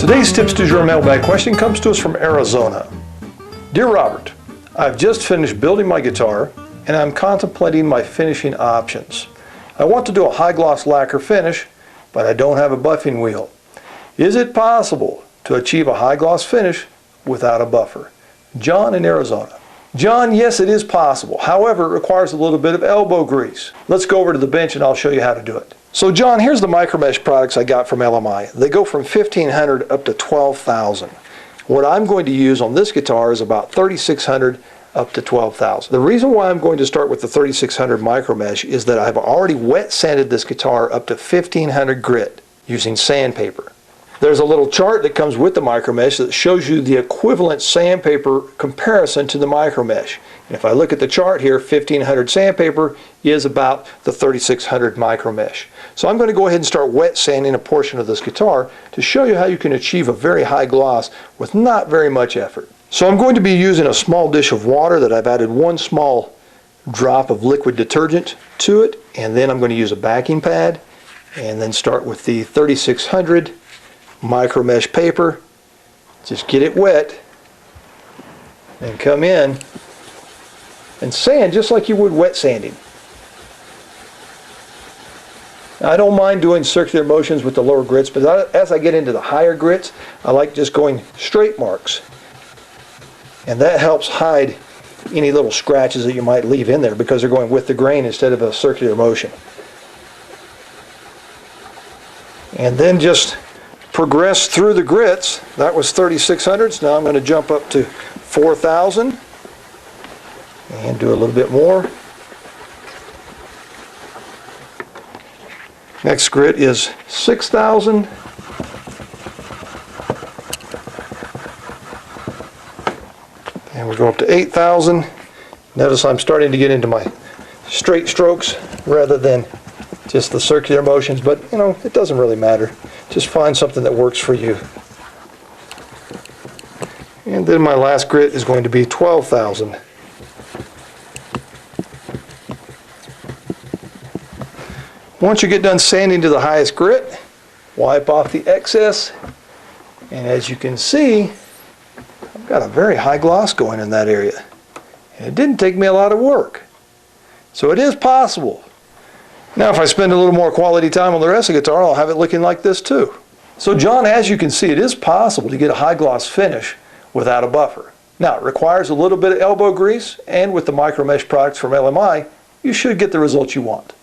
Today's Tips du Jour mailbag question comes to us from Arizona. Dear Robert, I've just finished building my guitar and I'm contemplating my finishing options. I want to do a high gloss lacquer finish, but I don't have a buffing wheel. Is it possible to achieve a high gloss finish without a buffer? John in Arizona. John, yes, it is possible. However, it requires a little bit of elbow grease. Let's go over to the bench and I'll show you how to do it. So John, here's the micromesh products I got from LMI. They go from $1,500 up to $12,000. What I'm going to use on this guitar is about $3,600 up to $12,000. The reason why I'm going to start with the 3600 micromesh is that I've already wet sanded this guitar up to 1500 grit using sandpaper. There's a little chart that comes with the micromesh that shows you the equivalent sandpaper comparison to the micromesh. And if I look at the chart here, 1500 sandpaper is about the 3600 micromesh. So I'm going to go ahead and start wet sanding a portion of this guitar to show you how you can achieve a very high gloss with not very much effort. So I'm going to be using a small dish of water that I've added one small drop of liquid detergent to it, and then I'm going to use a backing pad and then start with the 3600 micromesh paper. Just get it wet and come in and sand just like you would wet sanding. Now, I don't mind doing circular motions with the lower grits, but as I get into the higher grits, I like just going straight marks. And that helps hide any little scratches that you might leave in there because they're going with the grain instead of a circular motion. And then just progress through the grits. That was 3600s. Now I'm going to jump up to 4000 and do a little bit more. Next grit is 6000. And we go up to 8,000. Notice I'm starting to get into my straight strokes rather than just the circular motions, but you know, it doesn't really matter. Just find something that works for you. And then my last grit is going to be 12,000. Once you get done sanding to the highest grit, wipe off the excess, and as you can see, I've got a very high gloss going in that area. And it didn't take me a lot of work. So it is possible. Now if I spend a little more quality time on the rest of the guitar, I'll have it looking like this too. So John, as you can see, it is possible to get a high gloss finish without a buffer. Now it requires a little bit of elbow grease, and with the micromesh products from LMI, you should get the results you want.